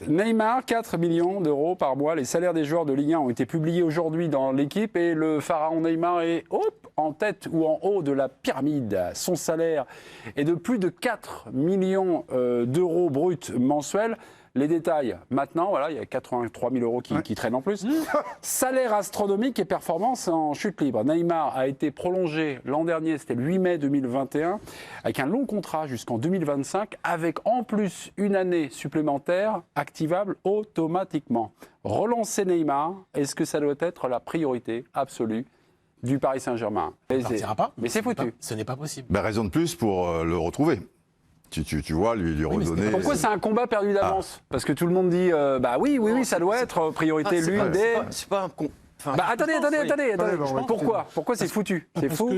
Neymar, 4 millions d'euros par mois. Les salaires des joueurs de Ligue 1 ont été publiés aujourd'hui dans l'équipe et le pharaon Neymar est en tête ou en haut de la pyramide. Son salaire est de plus de 4 millions d'euros bruts mensuels. Les détails, maintenant, voilà, il y a 83 000 euros qui traînent en plus. Salaire astronomique et performance en chute libre. Neymar a été prolongé l'an dernier, c'était le 8 mai 2021, avec un long contrat jusqu'en 2025, avec en plus une année supplémentaire activable automatiquement. Relancer Neymar, est-ce que ça doit être la priorité absolue du Paris Saint-Germain? Il ne partira pas. Mais c'est foutu. Ce n'est pas possible. Ben, raison de plus pour le retrouver. Tu vois, lui redonner... Pourquoi c'est un combat perdu d'avance? Parce que tout le monde dit, oui, ça doit être priorité l'une des... C'est pas un... attendez. Pourquoi c'est foutu? C'est fou.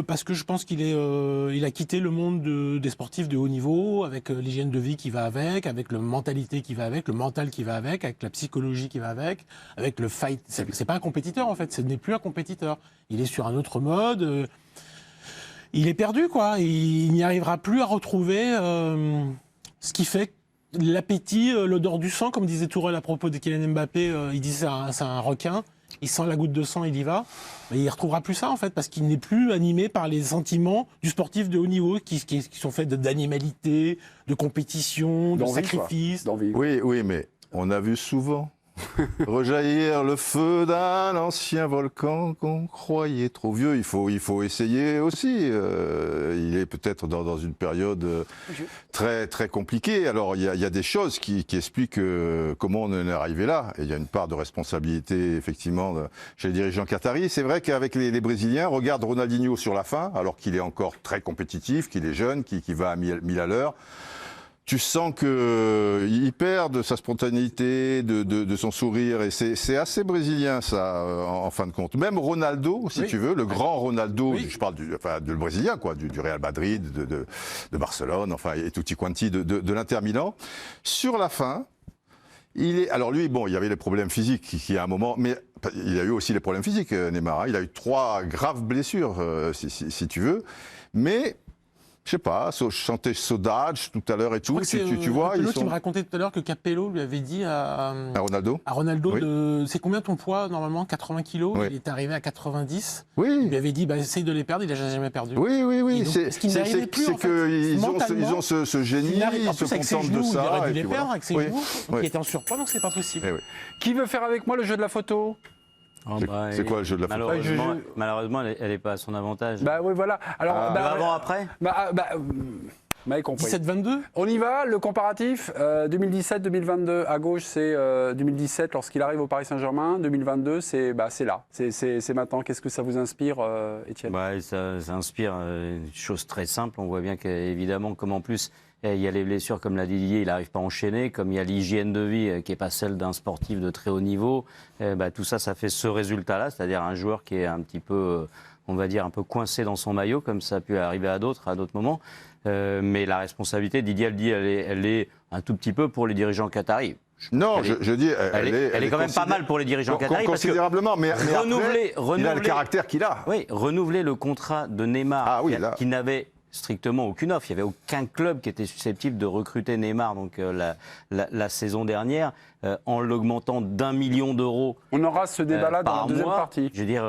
Parce que je pense il a quitté le monde des sportifs de haut niveau, avec l'hygiène de vie qui va avec la mentalité qui va avec, le mental qui va avec la psychologie qui va avec le fight. C'est pas un compétiteur en fait, ce n'est plus un compétiteur. Il est sur un autre mode. Il est perdu, quoi. Il n'y arrivera plus à retrouver ce qui fait l'appétit, l'odeur du sang, comme disait Tourelle à propos de Kylian Mbappé. Il dit c'est un requin. Il sent la goutte de sang, il y va. Mais il ne retrouvera plus ça, en fait, parce qu'il n'est plus animé par les sentiments du sportif de haut niveau, qui sont faits d'animalité, de compétition, de sacrifice. Oui, mais on a vu souvent rejaillir le feu d'un ancien volcan qu'on croyait trop vieux. Il faut essayer aussi. Il est peut-être dans une période très, très compliquée. Alors, il y a des choses qui expliquent comment on en est arrivé là. Et il y a une part de responsabilité, effectivement, chez les dirigeants qataris. C'est vrai qu'avec les Brésiliens, regarde Ronaldinho sur la fin, alors qu'il est encore très compétitif, qu'il est jeune, qui va à 1000 à l'heure. Tu sens qu'il perd de sa spontanéité, de son sourire, et c'est assez brésilien, ça, en fin de compte. Même Ronaldo, si tu veux, le grand Ronaldo, je parle du brésilien, quoi, du Real Madrid, de Barcelone, enfin, et tutti quanti de l'Inter Milan. Sur la fin, alors lui, bon, il y avait les problèmes physiques qui à un moment, mais il a eu aussi les problèmes physiques, Neymar. Il a eu 3 graves blessures, si tu veux, mais... Je sais pas, chanter Saudade tout à l'heure et tout, tu vois. Tu me racontais tout à l'heure que Capello lui avait dit à Ronaldo, oui. C'est combien ton poids normalement? 80 kilos, oui. Il est arrivé à 90. Oui. Il lui avait dit, essaye de les perdre, il n'a jamais perdu. Oui. C'est qu'ils ont ce génie, ils se contentent de ça. Il aurait dû les perdre avec ses genoux, il était en surpoids, donc c'est pas possible. Qui veut faire avec moi le jeu de la photo? C'est quoi le jeu de la photo? Malheureusement, elle n'est pas à son avantage. Oui, voilà. Alors, avant, après m'avez compris. 17-22. On y va, le comparatif. 2017-2022, à gauche, c'est 2017 lorsqu'il arrive au Paris Saint-Germain. 2022, c'est là. C'est maintenant. Qu'est-ce que ça vous inspire, Étienne? Ça inspire une chose très simple. On voit bien qu'évidemment, comme en plus... il y a les blessures, comme l'a dit Didier, il n'arrive pas à enchaîner. Comme il y a l'hygiène de vie qui n'est pas celle d'un sportif de très haut niveau, tout ça, ça fait ce résultat-là, c'est-à-dire un joueur qui est un petit peu, on va dire, un peu coincé dans son maillot, comme ça a pu arriver à d'autres moments. Mais la responsabilité, Didier le dit, elle est un tout petit peu pour les dirigeants qataris. Non, je dis, elle est quand même pas mal pour les dirigeants qataris. Considérablement, mais après, il a le caractère qu'il a. Oui, renouveler le contrat de Neymar, qui n'avait strictement aucune offre. Il n'y avait aucun club qui était susceptible de recruter Neymar donc, la saison dernière, en l'augmentant d'1 million d'euros. On aura ce débat-là dans la deuxième partie. Je veux dire,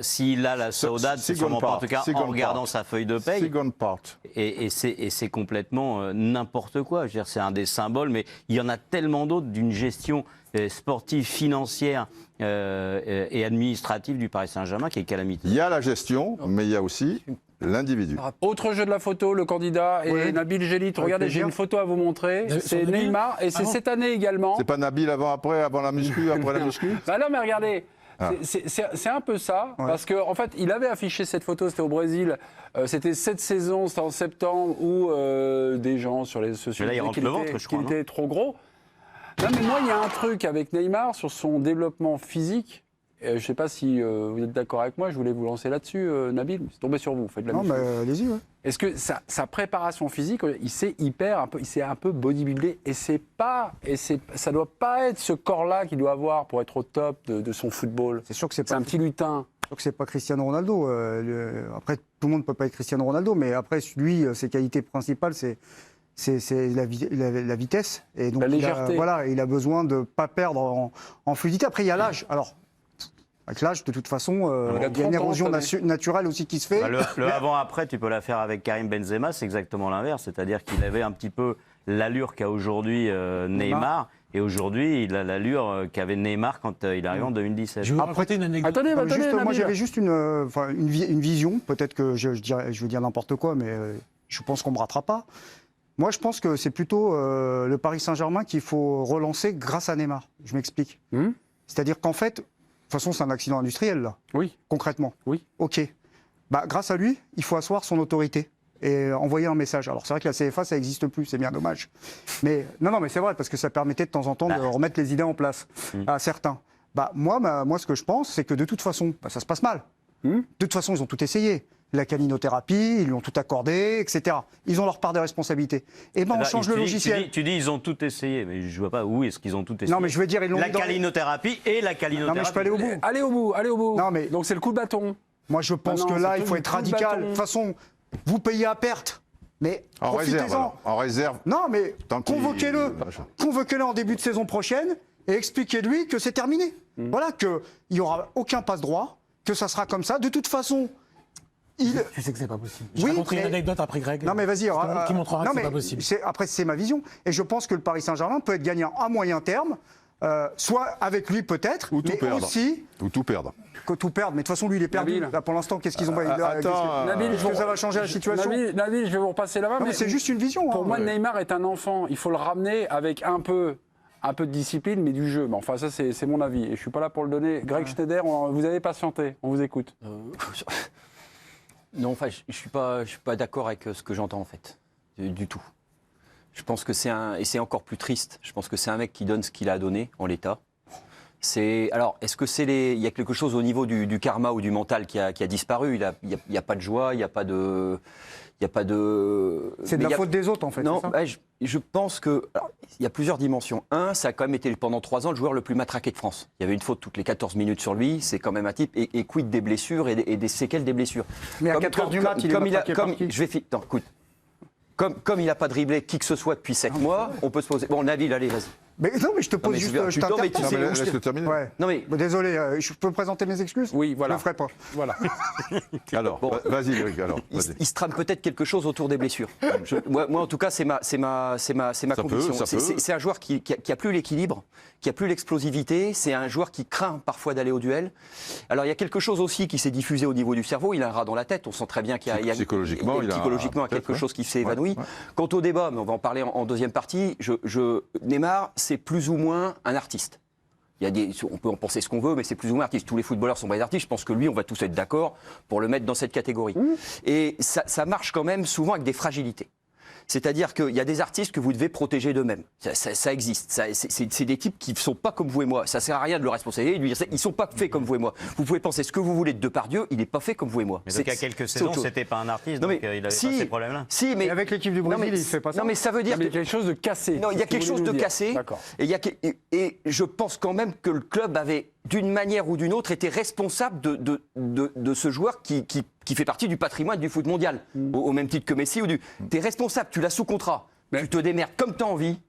s'il a la Saudade, c'est sûrement pas, en tout cas en regardant sa feuille de paye. Et c'est complètement n'importe quoi. Je veux dire, c'est un des symboles, mais il y en a tellement d'autres d'une gestion sportive, financière et administrative du Paris Saint-Germain qui est calamiteuse. Il y a la gestion, mais il y a aussi l'individu. Autre jeu de la photo, le candidat est Nabil Gélit. Regardez, j'ai une photo à vous montrer. C'est Neymar et c'est cette année également. C'est pas Nabil avant la muscu, après la muscu? Non, mais regardez. C'est un peu ça, parce qu'en fait, il avait affiché cette photo, c'était au Brésil, c'était cette saison, c'était en septembre, où des gens sur les réseaux sociaux disaient qu'il était trop gros. Non, mais moi, il y a un truc avec Neymar sur son développement physique. Je ne sais pas si vous êtes d'accord avec moi, je voulais vous lancer là-dessus, Nabil. C'est tombé sur vous, faites de la muscu. Non, mais allez-y. Est-ce que sa préparation physique, il s'est un peu bodybuildé et ça doit pas être ce corps-là qu'il doit avoir pour être au top de son football. C'est sûr que c'est un petit lutin. C'est sûr que c'est pas Cristiano Ronaldo. Après, tout le monde peut pas être Cristiano Ronaldo, mais après, lui, ses qualités principales, c'est c'est la vitesse. Et donc La légèreté. il a besoin de ne pas perdre en fluidité. Après, il y a l'âge. Alors, avec l'âge, de toute façon, il y a 30 une érosion ans, cette année. naturelle aussi qui se fait. Bah, le avant-après, tu peux la faire avec Karim Benzema, c'est exactement l'inverse. C'est-à-dire qu'il avait un petit peu l'allure qu'a aujourd'hui Neymar. Et aujourd'hui, il a l'allure qu'avait Neymar quand il arrive en 2017. Je vais vous raconter une anecdote. Attendez, Non, mais juste, moi, Nabil. j'avais juste une vision. Peut-être que je veux dire n'importe quoi, mais je pense qu'on ne me ratera pas. Moi, je pense que c'est plutôt le Paris Saint-Germain qu'il faut relancer grâce à Neymar. Je m'explique. C'est-à-dire qu'en fait, de toute façon, c'est un accident industriel, là, Oui. concrètement. Oui. OK. Bah, grâce à lui, il faut asseoir son autorité et envoyer un message. Alors, c'est vrai que la CFA, ça n'existe plus, c'est bien dommage. Mais non, mais c'est vrai, parce que ça permettait de temps en temps de remettre les idées en place à certains. Bah, moi, ce que je pense, c'est que de toute façon, ça se passe mal. De toute façon, ils ont tout essayé. La calinothérapie, ils lui ont tout accordé, etc. Ils ont leur part de responsabilité. Et ben, on change le logiciel. Tu dis ils ont tout essayé, mais je vois pas où est-ce qu'ils ont tout essayé. Non, mais je veux dire, ils l'ont la mis dans les- calinothérapie et la calinothérapie. Non, mais je peux aller au bout. Allez au bout, allez au bout. Non, mais- Donc c'est le coup de bâton. Moi, je pense Ah non, que là, c'est il tout faut le être coup de radical. bâton. De toute façon, vous payez à perte. Mais En réserve, profitez-en. alors. En réserve. Non, mais Tant qu'il- convoquez-le. Machin. Convoquez-le en début de saison prochaine et expliquez-lui que c'est terminé. Voilà, qu'il n'y aura aucun passe-droit, que ça sera comme ça. De toute façon, Je sais que c'est pas possible. Je Oui, raconterai une mais- anecdote après Greg. Non mais vas-y, Qui montrera non, que c'est mais pas possible. Après c'est ma vision et je pense que le Paris Saint-Germain peut être gagnant à moyen terme, soit avec lui peut-être, Ou tout mais perdre. aussi Ou tout perdre. que tout perdre. Mais de toute façon lui il est perdu. Nabil. Là pour l'instant qu'est-ce qu'ils ont attends, Nabil, Est-ce que ça va changer la situation? Nabil, je vais vous repasser la main. Non, mais c'est juste une vision. Pour hein. moi, Neymar est un enfant. Il faut le ramener avec un peu de discipline, mais du jeu. Mais enfin, ça, c'est mon avis. Et je ne suis pas là pour le donner. Greg Schneider, vous avez patienté. On vous écoute. Non, enfin, je suis pas d'accord avec ce que j'entends en fait, du tout. Je pense que et c'est encore plus triste. Je pense que c'est un mec qui donne ce qu'il a donné en l'état. Alors, est-ce que il y a quelque chose au niveau du karma ou du mental qui a disparu? Il y a pas de joie, il y a pas de, C'est de la faute des autres en fait. Non, c'est ça ouais, je pense que il y a plusieurs dimensions. Un, ça a quand même été pendant 3 ans le joueur le plus matraqué de France. Il y avait une faute toutes les 14 minutes sur lui. C'est quand même un type. Et quid des blessures et des séquelles des blessures. Mais à 4 heures du mat, il est matraqué par qui? Je vais attends, écoute. Comme il n'a pas dribblé qui que ce soit depuis 7 mois, on peut se poser. Bon, Nabil, allez, vas-y. Mais non, mais je te pose mais juste. tu Je non, mais tu t'interpelle. Non, sais, mais où je laisse-le terminer. Ouais. Non mais Bon, désolé, je peux présenter mes excuses? Oui, voilà. Je le ferai pas. Voilà. Alors, Bon. vas-y, Greg, alors. il Vas-y. se trame peut-être quelque chose autour des blessures. Moi, en tout cas, c'est ma conviction. peut. C'est un joueur qui a plus l'équilibre, qui a plus l'explosivité. C'est un joueur qui craint parfois d'aller au duel. Alors, il y a quelque chose aussi qui s'est diffusé au niveau du cerveau. Il a un rat dans la tête. On sent très bien qu'il y a Psychologiquement, il y a psychologiquement quelque chose qui s'est évanoui. Ouais. Quant au débat, mais on va en parler en deuxième partie. Neymar, c'est plus ou moins un artiste. On peut en penser ce qu'on veut, mais c'est plus ou moins artiste. Tous les footballeurs sont pas des artistes. Je pense que lui, on va tous être d'accord pour le mettre dans cette catégorie. Et ça marche quand même souvent avec des fragilités. C'est-à-dire qu'il y a des artistes que vous devez protéger d'eux-mêmes. Ça existe. C'est des types qui ne sont pas comme vous et moi. Ça ne sert à rien de le responsabiliser et de lui dire ils ne sont pas faits comme vous et moi. Vous pouvez penser ce que vous voulez de Depardieu, il n'est pas fait comme vous et moi. Mais donc, il y a quelques c'est saisons, autre chose. c'était pas un artiste, Non, donc mais il avait si, pas ces problèmes-là. Si, mais Et avec l'équipe du non, Brésil, mais- il fait pas ça. Non, mais ça veut dire Il y a que quelque chose de cassé. non, il y a c'est ce que quelque vous chose voulez de nous dire. cassé. D'accord. Et je pense quand même que le club avait, d'une manière ou d'une autre, été responsable de ce joueur qui fait partie du patrimoine du foot mondial, au même titre que Messi. T'es responsable, tu l'as sous contrat. Tu te démerdes comme tu as envie,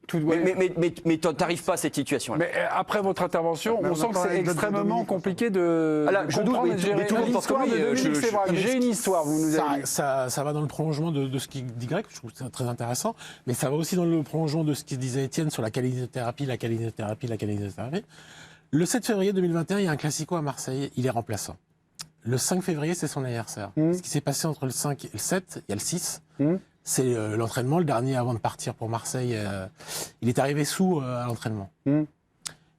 mais tu n'arrives pas à cette situation-là. Mais après votre intervention, Mais on on sent a que parlé c'est de extrêmement Dominique. compliqué de Ah là, je doute, comprendre mais et de gérer. tout le monde pense L'histoire que oui, de Dominique je- Sévrac. J'ai une histoire, vous nous avez dit. Ça va dans le prolongement de ce qu'il dit Greg, je trouve ça très intéressant, mais ça va aussi dans le prolongement de ce qu'il disait Étienne sur la calinothérapie. Le 7 février 2021, il y a un classico à Marseille, il est remplaçant. Le 5 février, c'est son anniversaire. Ce qui s'est passé entre le 5 et le 7, il y a le 6. C'est l'entraînement, le dernier avant de partir pour Marseille. Il est arrivé sous à l'entraînement.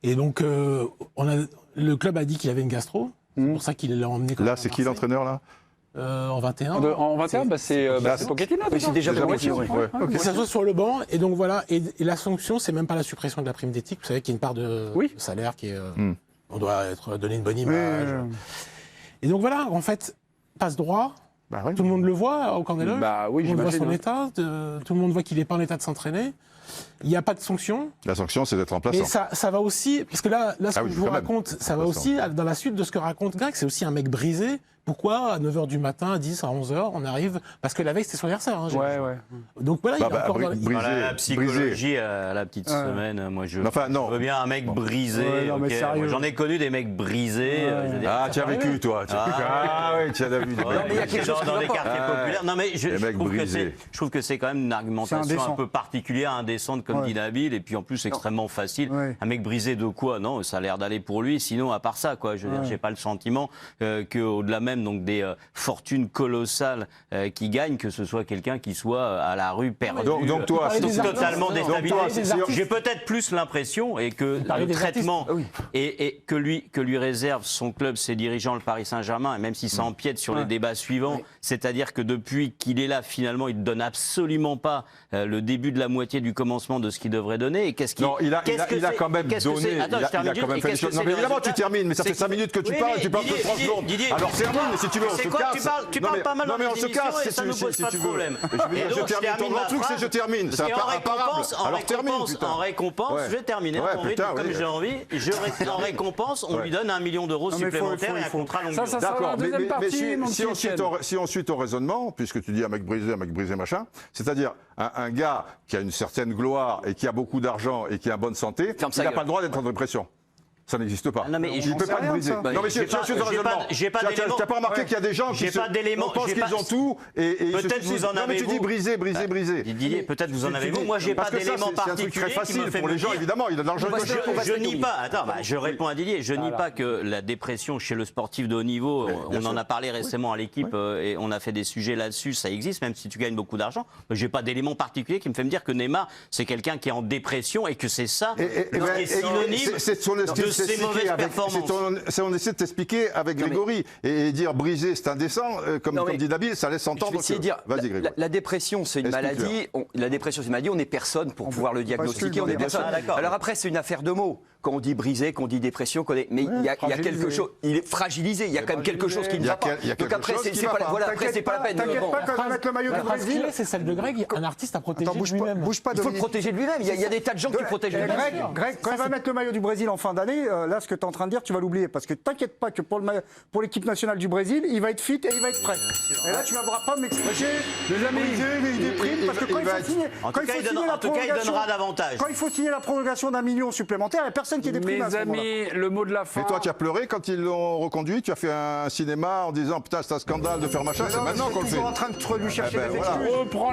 Et donc, le club a dit qu'il avait une gastro. C'est pour ça qu'il l'a emmené. Là, c'est qui l'entraîneur, là? En 21. En 21, c'est Pochettino. Mais c'est déjà Pochettino, Pochettino, ouais. Que ça soit sur le banc, et donc voilà. Et la sanction, c'est même pas la suppression de la prime d'éthique. Vous savez qu'il y a une part de salaire qui est. On doit donner une bonne image. Et donc voilà, en fait, passe droit. Bah ouais. Tout le monde le voit au camp des loges. Bah oui, tout le monde voit son j'imagine. état. Tout le monde voit qu'il n'est pas en état de s'entraîner. Il n'y a pas de sanction. La sanction, c'est d'être remplaçant. Mais ça va aussi, parce que là ce Ah que oui, je vous quand même. raconte, ça va aussi dans la suite de ce que raconte Greg. C'est aussi un mec brisé Pourquoi à 9h du matin, à 10, à 11h, on arrive... Parce que la veille, c'était son anniversaire. Hein, Ouais, ouais. Donc voilà, il est encore dans les... Voilà, la brisé. psychologie à la petite semaine, moi je veux bien un mec brisé. Ouais, non, mais ok. sérieux. Moi, j'en ai connu des mecs brisés. je veux dire, Ah, tu as vécu, toi. Ah oui, tu as vu. ouais, mais il y a quelque chose qui dans va les pas. quartiers populaires. Non, mais je Les mecs trouve brisés. je trouve que c'est quand même une C'est argumentation indécent. un peu particulière, indécente, comme Ouais. dit Nabil, et puis en plus extrêmement facile. Ouais. Un mec brisé de quoi? Non, ça a l'air d'aller pour lui. Sinon, à part ça, quoi, je veux dire, j'ai pas le sentiment qu'au-delà même donc des fortunes colossales qui gagnent, que ce soit quelqu'un qui soit à la rue perdu. Donc toi, Parlez des totalement artistes. Donc toi, déstabilisé. des artistes. J'ai peut-être plus l'impression et que parlez le des traitement artistes. et que lui réserve son club, ses dirigeants, le Paris Saint-Germain, et même si ça empiète sur les débats suivants, c'est-à-dire que depuis qu'il est là, finalement, il ne donne absolument pas le début de la moitié du commencement de ce qu'il devrait donner. Et qu'est-ce qu'il Non, il a quand même donné. Attends, Il je termine a quand même juste. fait Et les qu'est-ce que choses. Non, c'est mais le évidemment, tu résultat? termines, mais ça fait 5 minutes que tu Oui, parles, mais tu parles que Didier, 3 secondes. Didier, Alors tu termine, si tu veux, on se casse. Tu parles pas mal Non, dans mais les on se émissions casse, et ça nous pose pas de tu veux. problème. Je Et donc, termine ton ma grand truc, c'est phrase. je termine. C'est Parce qu'en imparable. Alors termine, putain. En récompense, Ouais. je vais terminer, Ouais, mon rythme, putain, comme oui. j'ai envie. En récompense, on lui donne 1 million d'euros Non, mais supplémentaires faut- et un contrat longue durée. Ça sera D'accord, la deuxième partie, mon petit Étienne. si on suit ton raisonnement, puisque tu dis un mec brisé, machin, c'est-à-dire un gars qui a une certaine gloire et qui a beaucoup d'argent et qui a bonne santé, Ferme il sa n'a gueule. pas le droit d'être en dépression. Ça n'existe pas. Ah non, mais il je ne peut sais pas rien être de brisé. ça. Non, mais J'ai tu as pas- ton j'ai raisonnement. pas- j'ai pas Tu d'éléments. n'as pas remarqué qu'il y a des gens J'ai qui pas d'éléments, pensent j'ai qu'ils pas- ont tout et ils se Peut-être suicident. vous en Non, mais avez, tu dis vous. brisé. Didier, peut-être vous en Tu avez dis- vous. Moi, j'ai parce pas que ça, d'éléments c'est un truc particuliers très qui me facile fait pour me les gens, dire. évidemment. Il a de l'argent. Je nie pas, attends, je réponds à Didier, je nie pas que la dépression chez le sportif de haut niveau, on en a parlé récemment à l'équipe et on a fait des sujets là-dessus, ça existe, même si tu gagnes beaucoup d'argent. J'ai pas d'éléments particuliers qui me fait me dire que Neymar, c'est quelqu'un qui est en dépression et que c'est ça, qui est synonyme c'est son de style ses t'expliquer mauvaises avec- performances. c'est on essaie de t'expliquer avec Grégory et dire brisé c'est indécent comme Non, mais dit Nabil, ça laisse Je vais entendre essayer que de dire, vas-y Grégory. la dépression, c'est une Explique-leur. maladie. La dépression, c'est une maladie. On n'est personne pour pouvoir le diagnostiquer. On est bien personne. sûr. Ah, d'accord. Alors après, c'est une affaire de mots. Quand on dit brisé, qu'on dit dépression, mais il y a quelque chose. Il est fragilisé. Il y a quand même quelque chose qui ne Il y a va pas. il y a Donc quelque après, chose c'est qui c'est va pas pas. voilà. Après, c'est pas la peine. T'inquiète Bon. pas, quand il va mettre le maillot La du phrase Brésil, clé, c'est celle de Greg, un artiste à protéger attends, lui-même. bouge pas, Il faut le Dominique. protéger de lui-même. Il y a des tas de gens qui protègent Eh, lui-même. Greg, quand il va mettre le maillot du Brésil en fin d'année, là, ce que tu es en train de dire, tu vas l'oublier. Parce que t'inquiète pas que pour l'équipe nationale du Brésil, il va être fit et il va être prêt. Et là, tu ne vas pas m'expliquer, les amis, il déprime. Parce que quand il faut signer En tout cas, il donnera davantage. Quand il faut signer la prolongation d'1 million supplémentaire, il n'y a personne qui est déprimé. Mes amis, le mot de la fin. Et toi tu as pleuré quand ils l'ont reconduit, tu as fait un cinéma en disant putain c'est un scandale de faire machin, c'est maintenant qu'on le fait. toujours en train de lui chercher Eh ben, des voilà. excuses. Reprends